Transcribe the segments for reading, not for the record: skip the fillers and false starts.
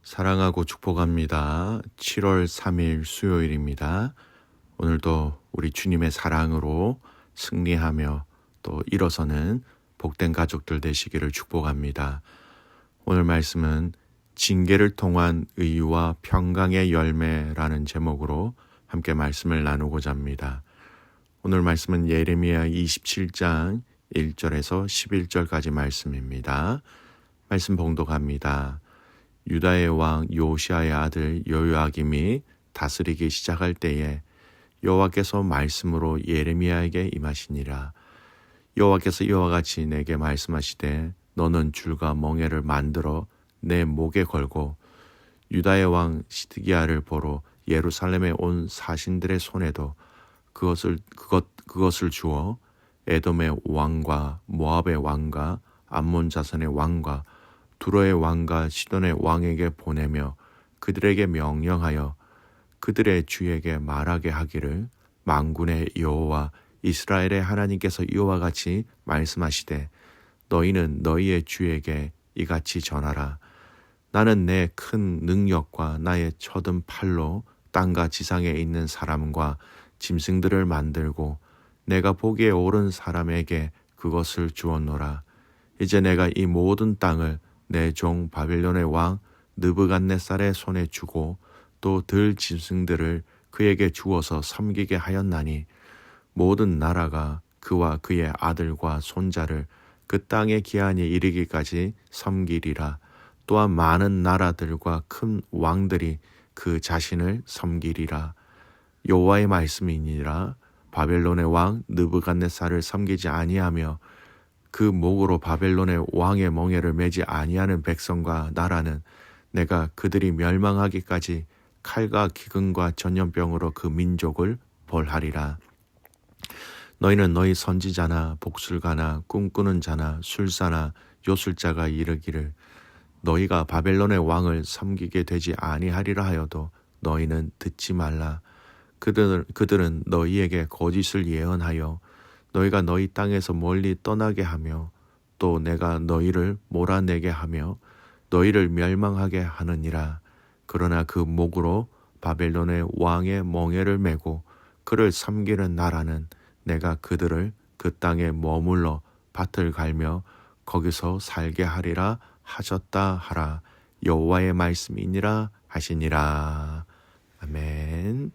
사랑하고 축복합니다. 7월 3일 수요일입니다. 오늘도 우리 주님의 사랑으로 승리하며 또 일어서는 복된 가족들 되시기를 축복합니다. 오늘 말씀은 징계를 통한 의와 평강의 열매라는 제목으로 함께 말씀을 나누고자 합니다. 오늘 말씀은 예레미야 27장 1절에서 11절까지 말씀입니다. 말씀 봉독합니다. 유다의 왕 요시아의 아들 여요야김이 다스리기 시작할 때에 여호와께서 말씀으로 예레미야에게 임하시니라. 여호와께서 이와 같이 내게 말씀하시되 너는 줄과 멍에를 만들어 내 목에 걸고 유다의 왕 시드기야를 보러 예루살렘에 온 사신들의 손에도 그것을 주어 에돔의 왕과 모압의 왕과 암몬 자손의 왕과 두로의 왕과 시돈의 왕에게 보내며 그들에게 명령하여 그들의 주에게 말하게 하기를 만군의 여호와 이스라엘의 하나님께서 이와 같이 말씀하시되 너희는 너희의 주에게 이같이 전하라. 나는 내 큰 능력과 나의 쳐든 팔로 땅과 지상에 있는 사람과 짐승들을 만들고 내가 보기에 옳은 사람에게 그것을 주었노라. 이제 내가 이 모든 땅을 내 종 바벨론의 왕 느부갓네살의 손에 주고 또 들 짐승들을 그에게 주어서 섬기게 하였나니 모든 나라가 그와 그의 아들과 손자를 그 땅의 기한이 이르기까지 섬기리라. 또한 많은 나라들과 큰 왕들이 그 자신을 섬기리라. 여호와의 말씀이니라. 바벨론의 왕 느부갓네살을 섬기지 아니하며 그 목으로 바벨론의 왕의 멍에를 매지 아니하는 백성과 나라는 내가 그들이 멸망하기까지 칼과 기근과 전염병으로 그 민족을 벌하리라. 너희는 너희 선지자나 복술가나 꿈꾸는 자나 술사나 요술자가 이르기를 너희가 바벨론의 왕을 섬기게 되지 아니하리라 하여도 너희는 듣지 말라. 그들은 너희에게 거짓을 예언하여 너희가 너희 땅에서 멀리 떠나게 하며 또 내가 너희를 몰아내게 하며 너희를 멸망하게 하느니라. 그러나 그 목으로 바벨론의 왕의 멍에를 메고 그를 섬기는 나라는 내가 그들을 그 땅에 머물러 밭을 갈며 거기서 살게 하리라 하셨다 하라. 여호와의 말씀이니라 하시니라. 아멘.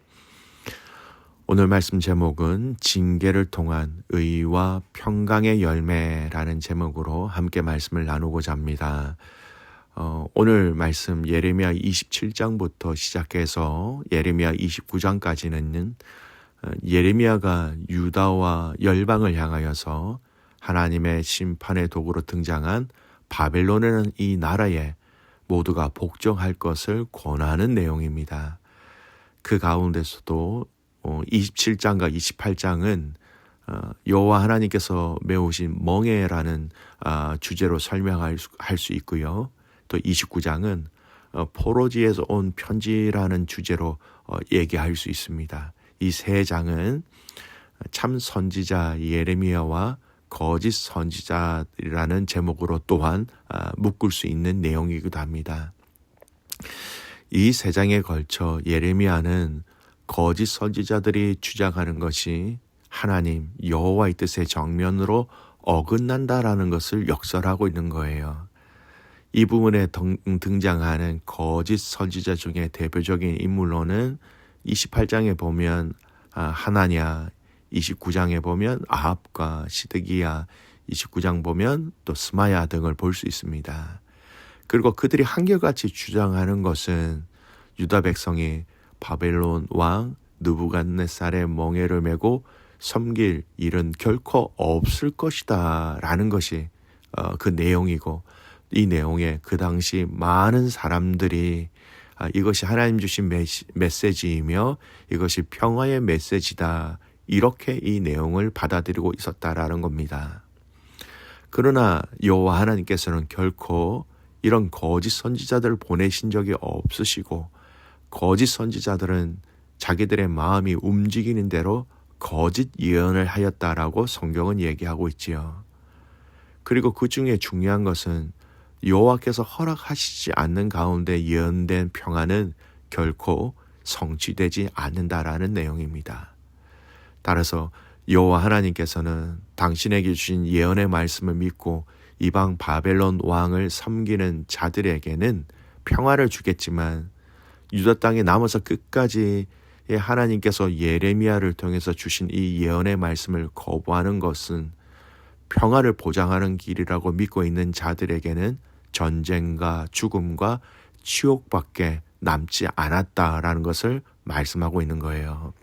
오늘 말씀 제목은 징계를 통한 의와 평강의 열매라는 제목으로 함께 말씀을 나누고자 합니다. 오늘 말씀 예레미야 27장부터 시작해서 예레미야 29장까지는 예레미야가 유다와 열방을 향하여서 하나님의 심판의 도구로 등장한 바벨론이라는 이 나라에 모두가 복종할 것을 권하는 내용입니다. 그 가운데서도 27장과 28장은 여호와 하나님께서 메우신 멍에라는 주제로 설명할 수 있고요. 또 29장은 포로지에서 온 편지라는 주제로 얘기할 수 있습니다. 이 세 장은 참 선지자 예레미야와 거짓 선지자라는 제목으로 또한 묶을 수 있는 내용이기도 합니다. 이 세 장에 걸쳐 예레미야는 거짓 선지자들이 주장하는 것이 하나님 여호와의 뜻의 정면으로 어긋난다라는 것을 역설하고 있는 거예요. 이 부분에 등장하는 거짓 선지자 중에 대표적인 인물로는 28장에 보면 하나냐, 29장에 보면 아합과 시드기야, 29장 보면 또 스마야 등을 볼 수 있습니다. 그리고 그들이 한결같이 주장하는 것은 유다 백성이 바벨론 왕 느부갓네살의 멍에를 메고 섬길 일은 결코 없을 것이다 라는 것이 그 내용이고, 이 내용에 그 당시 많은 사람들이 이것이 하나님 주신 메시지이며 이것이 평화의 메시지다 이렇게 이 내용을 받아들이고 있었다라는 겁니다. 그러나 여호와 하나님께서는 결코 이런 거짓 선지자들을 보내신 적이 없으시고 거짓 선지자들은 자기들의 마음이 움직이는 대로 거짓 예언을 하였다라고 성경은 얘기하고 있지요. 그리고 그 중에 중요한 것은 여호와께서 허락하시지 않는 가운데 예언된 평안은 결코 성취되지 않는다라는 내용입니다. 따라서 여호와 하나님께서는 당신에게 주신 예언의 말씀을 믿고 이방 바벨론 왕을 섬기는 자들에게는 평화를 주겠지만 유다 땅에 남아서 끝까지 하나님께서 예레미야를 통해서 주신 이 예언의 말씀을 거부하는 것은 평화를 보장하는 길이라고 믿고 있는 자들에게는 전쟁과 죽음과 치욕밖에 남지 않았다라는 것을 말씀하고 있는 거예요.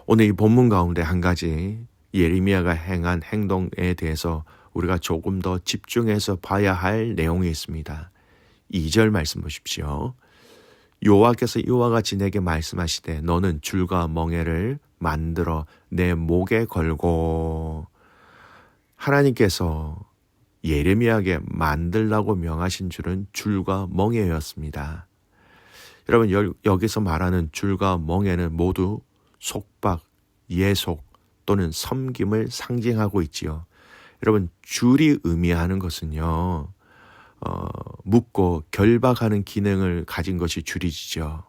오늘 이 본문 가운데 한 가지 예레미야가 행한 행동에 대해서 우리가 조금 더 집중해서 봐야 할 내용이 있습니다. 2절 말씀 보십시오. 여호와께서 이와 같이 내게 말씀하시되 너는 줄과 멍에를 만들어 내 목에 걸고. 하나님께서 예레미야에게 만들라고 명하신 줄은 줄과 멍에였습니다. 여러분, 여기서 말하는 줄과 멍에는 모두 속박, 예속 또는 섬김을 상징하고 있지요. 여러분, 줄이 의미하는 것은요, 묶고 결박하는 기능을 가진 것이 줄이지죠.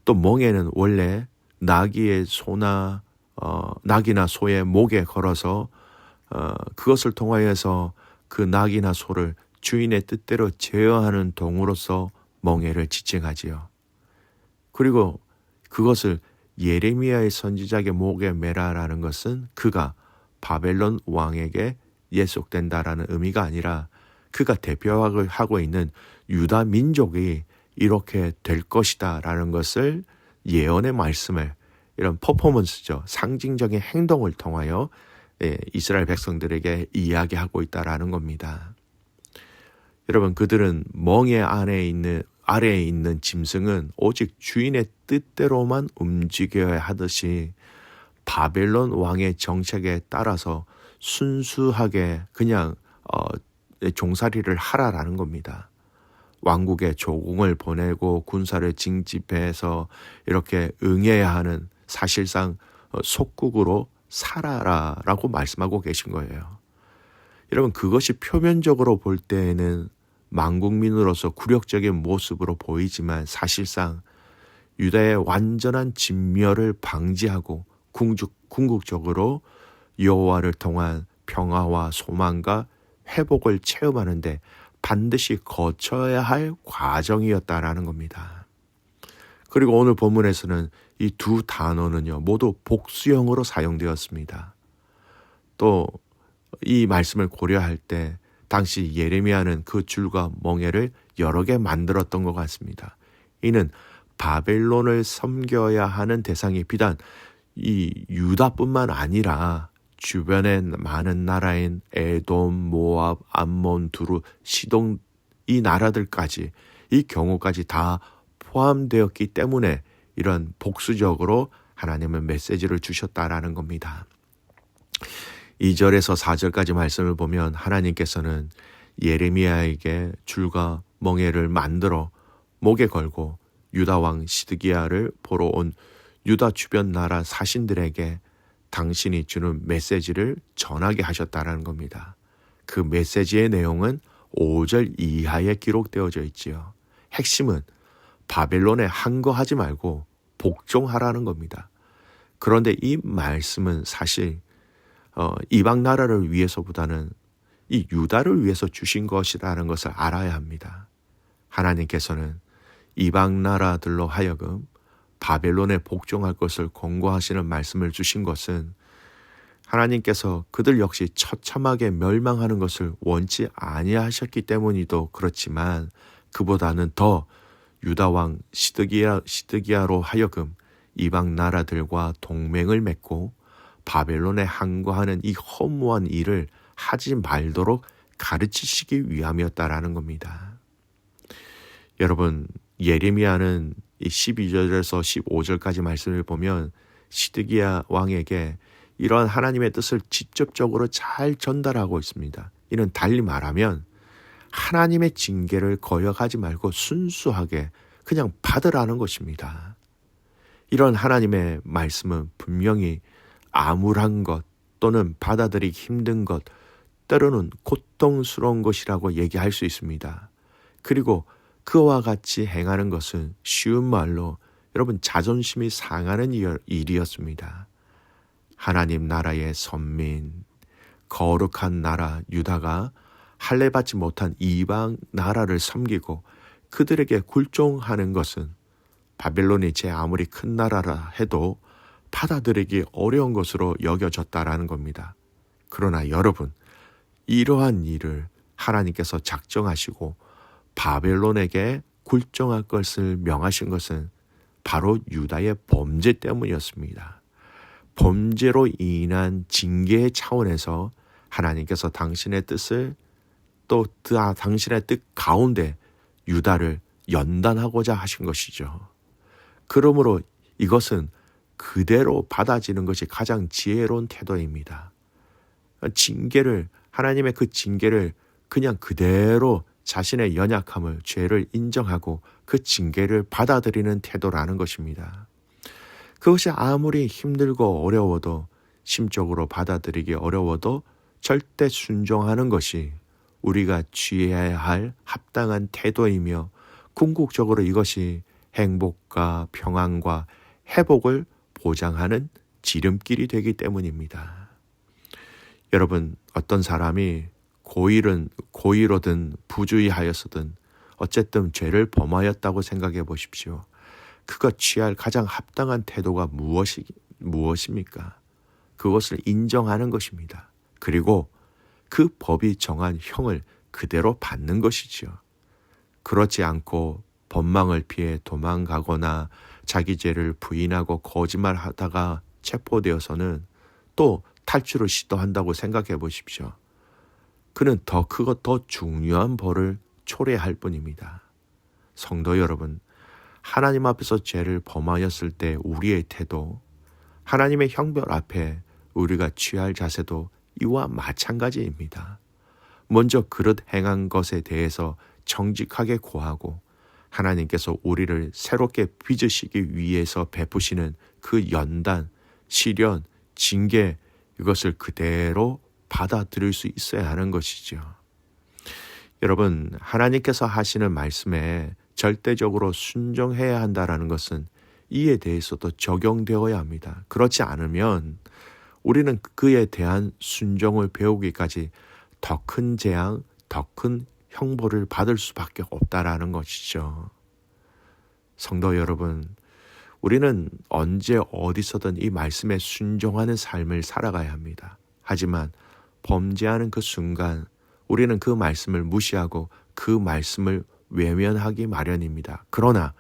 또 멍에는 원래 나귀나 소의 목에 걸어서 그것을 통하여서 그 나귀나 소를 주인의 뜻대로 제어하는 동으로서 멍에를 지칭하지요. 그리고 그것을 예레미야의 선지자의 목에 매라라는 것은 그가 바벨론 왕에게 예속된다라는 의미가 아니라 그가 대표하고 있는 유다 민족이 이렇게 될 것이다라는 것을 예언의 말씀을, 이런 퍼포먼스죠, 상징적인 행동을 통하여 이스라엘 백성들에게 이야기하고 있다라는 겁니다. 여러분, 그들은 멍에 아래에 있는 짐승은 오직 주인의 뜻대로만 움직여야 하듯이 바벨론 왕의 정책에 따라서 순수하게 그냥 종살이를 하라라는 겁니다. 왕국에 조공을 보내고 군사를 징집해서 이렇게 응해야 하는, 사실상 속국으로 살아라라고 말씀하고 계신 거예요. 여러분, 그것이 표면적으로 볼 때에는 만국민으로서 굴욕적인 모습으로 보이지만 사실상 유다의 완전한 진멸을 방지하고 궁극적으로 여호와를 통한 평화와 소망과 회복을 체험하는데 반드시 거쳐야 할 과정이었다라는 겁니다. 그리고 오늘 본문에서는 이 두 단어는요, 모두 복수형으로 사용되었습니다. 또 이 말씀을 고려할 때 당시 예레미야는 그 줄과 멍에를 여러 개 만들었던 것 같습니다. 이는 바벨론을 섬겨야 하는 대상이 비단 이 유다뿐만 아니라 주변의 많은 나라인 에돔, 모압, 암몬, 두루, 시동, 이 나라들까지, 이 경우까지 다 포함되었기 때문에 이런 복수적으로 하나님은 메시지를 주셨다라는 겁니다. 2절에서 4절까지 말씀을 보면 하나님께서는 예레미야에게 줄과 멍에를 만들어 목에 걸고 유다 왕 시드기야를 보러 온 유다 주변 나라 사신들에게 당신이 주는 메시지를 전하게 하셨다라는 겁니다. 그 메시지의 내용은 5절 이하에 기록되어져 있지요. 핵심은 바벨론에 항거하지 말고 복종하라는 겁니다. 그런데 이 말씀은 사실 이방 나라를 위해서보다는 이 유다를 위해서 주신 것이라는 것을 알아야 합니다. 하나님께서는 이방 나라들로 하여금 바벨론에 복종할 것을 권고하시는 말씀을 주신 것은 하나님께서 그들 역시 처참하게 멸망하는 것을 원치 아니하셨기 때문이도 그렇지만, 그보다는 더 유다 왕 시드기야로 하여금 이방 나라들과 동맹을 맺고 바벨론에 항거하는 이 허무한 일을 하지 말도록 가르치시기 위함이었다라는 겁니다. 여러분, 예레미야는 이 12절에서 15절까지 말씀을 보면 시드기야 왕에게 이러한 하나님의 뜻을 직접적으로 잘 전달하고 있습니다. 이는 달리 말하면 하나님의 징계를 거역하지 말고 순수하게 그냥 받으라는 것입니다. 이런 하나님의 말씀은 분명히 암울한 것 또는 받아들이기 힘든 것 때로는 고통스러운 것이라고 얘기할 수 있습니다. 그리고 그와 같이 행하는 것은 쉬운 말로 여러분 자존심이 상하는 일이었습니다. 하나님 나라의 선민, 거룩한 나라 유다가 할례받지 못한 이방 나라를 섬기고 그들에게 굴종하는 것은 바벨론이 제 아무리 큰 나라라 해도 받아들이기 어려운 것으로 여겨졌다라는 겁니다. 그러나 여러분, 이러한 일을 하나님께서 작정하시고 바벨론에게 굴종할 것을 명하신 것은 바로 유다의 범죄 때문이었습니다. 범죄로 인한 징계의 차원에서 하나님께서 당신의 뜻을 또 당신의 뜻 가운데 유다를 연단하고자 하신 것이죠. 그러므로 이것은 그대로 받아지는 것이 가장 지혜로운 태도입니다. 하나님의 그 징계를 그냥 그대로 자신의 연약함을, 죄를 인정하고 그 징계를 받아들이는 태도라는 것입니다. 그것이 아무리 힘들고 어려워도, 심적으로 받아들이기 어려워도 절대 순종하는 것이 우리가 취해야 할 합당한 태도이며 궁극적으로 이것이 행복과 평안과 회복을 보장하는 지름길이 되기 때문입니다. 여러분, 어떤 사람이 고의로든 부주의하였으든 어쨌든 죄를 범하였다고 생각해 보십시오. 그가 취할 가장 합당한 태도가 무엇입니까? 그것을 인정하는 것입니다. 그리고 그 법이 정한 형을 그대로 받는 것이지요. 그렇지 않고 법망을 피해 도망가거나 자기 죄를 부인하고 거짓말하다가 체포되어서는 또 탈출을 시도한다고 생각해 보십시오. 그는 더 크고 더 중요한 벌을 초래할 뿐입니다. 성도 여러분, 하나님 앞에서 죄를 범하였을 때 우리의 태도, 하나님의 형벌 앞에 우리가 취할 자세도 이와 마찬가지입니다. 먼저 그릇 행한 것에 대해서 정직하게 고하고 하나님께서 우리를 새롭게 빚으시기 위해서 베푸시는 그 연단, 시련, 징계, 이것을 그대로 받아들일 수 있어야 하는 것이죠. 여러분, 하나님께서 하시는 말씀에 절대적으로 순종해야 한다는 것은 이에 대해서도 적용되어야 합니다. 그렇지 않으면 우리는 그에 대한 순종을 배우기까지 더 큰 재앙, 더 큰 형벌을 받을 수밖에 없다라는 것이죠. 성도 여러분, 우리는 언제 어디서든 이 말씀에 순종하는 삶을 살아가야 합니다. 하지만 범죄하는 그 순간 우리는 그 말씀을 무시하고 그 말씀을 외면하기 마련입니다. 그러나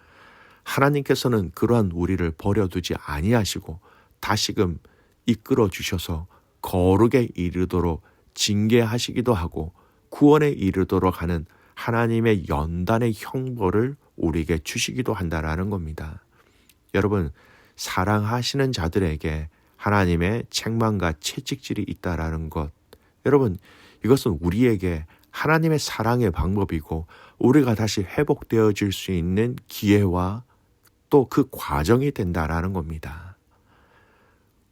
하나님께서는 그러한 우리를 버려두지 아니하시고 다시금 이끌어 주셔서 거룩에 이르도록 징계하시기도 하고 구원에 이르도록 하는 하나님의 연단의 형벌을 우리에게 주시기도 한다라는 겁니다. 여러분, 사랑하시는 자들에게 하나님의 책망과 채찍질이 있다라는 것, 여러분, 이것은 우리에게 하나님의 사랑의 방법이고 우리가 다시 회복되어질 수 있는 기회와 또 그 과정이 된다라는 겁니다.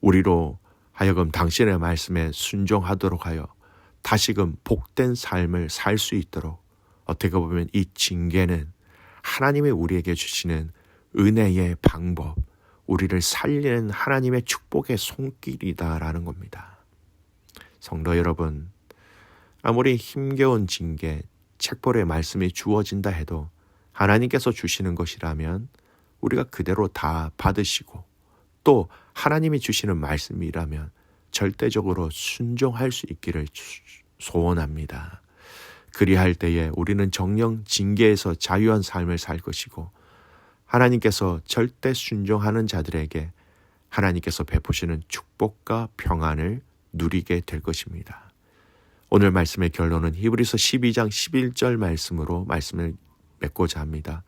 우리로 하여금 당신의 말씀에 순종하도록 하여 다시금 복된 삶을 살 수 있도록, 어떻게 보면 이 징계는 하나님의 우리에게 주시는 은혜의 방법, 우리를 살리는 하나님의 축복의 손길이다라는 겁니다. 성도 여러분, 아무리 힘겨운 징계, 책벌의 말씀이 주어진다 해도 하나님께서 주시는 것이라면 우리가 그대로 다 받으시고 또 하나님이 주시는 말씀이라면 절대적으로 순종할 수 있기를 소원합니다. 그리할 때에 우리는 정령 징계에서 자유한 삶을 살 것이고 하나님께서 절대 순종하는 자들에게 하나님께서 베푸시는 축복과 평안을 누리게 될 것입니다. 오늘 말씀의 결론은 히브리서 12장 11절 말씀으로 말씀을 맺고자 합니다.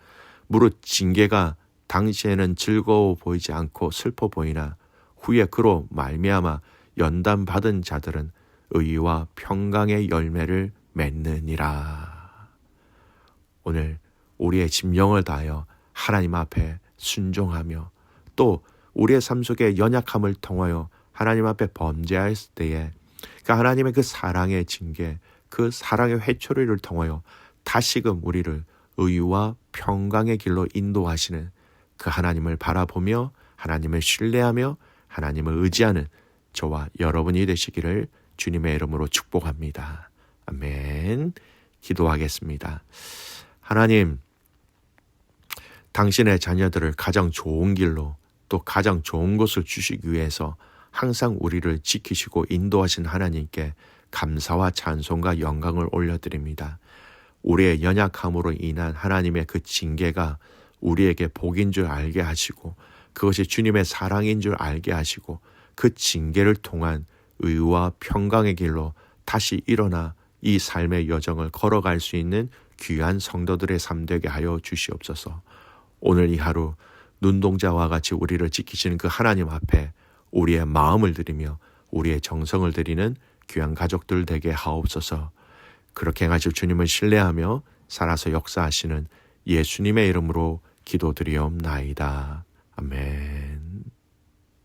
무릇 징계가 당시에는 즐거워 보이지 않고 슬퍼 보이나 후에 그로 말미암아 연단받은 자들은 의와 평강의 열매를 맺느니라. 오늘 우리의 심령을 다하여 하나님 앞에 순종하며 또 우리의 삶 속의 연약함을 통하여 하나님 앞에 범죄하였을 때에 그 하나님의 그 사랑의 징계, 그 사랑의 회초리를 통하여 다시금 우리를 의와 평강의 길로 인도하시는 그 하나님을 바라보며 하나님을 신뢰하며 하나님을 의지하는 저와 여러분이 되시기를 주님의 이름으로 축복합니다. 아멘. 기도하겠습니다. 하나님, 당신의 자녀들을 가장 좋은 길로 또 가장 좋은 곳을 주시기 위해서 항상 우리를 지키시고 인도하신 하나님께 감사와 찬송과 영광을 올려드립니다. 우리의 연약함으로 인한 하나님의 그 징계가 우리에게 복인 줄 알게 하시고 그것이 주님의 사랑인 줄 알게 하시고 그 징계를 통한 의와 평강의 길로 다시 일어나 이 삶의 여정을 걸어갈 수 있는 귀한 성도들의 삶 되게 하여 주시옵소서. 오늘 이 하루 눈동자와 같이 우리를 지키시는 그 하나님 앞에 우리의 마음을 드리며 우리의 정성을 드리는 귀한 가족들 되게 하옵소서. 그렇게 행하실 주님을 신뢰하며 살아서 역사하시는 예수님의 이름으로 기도드리옵나이다. 아멘.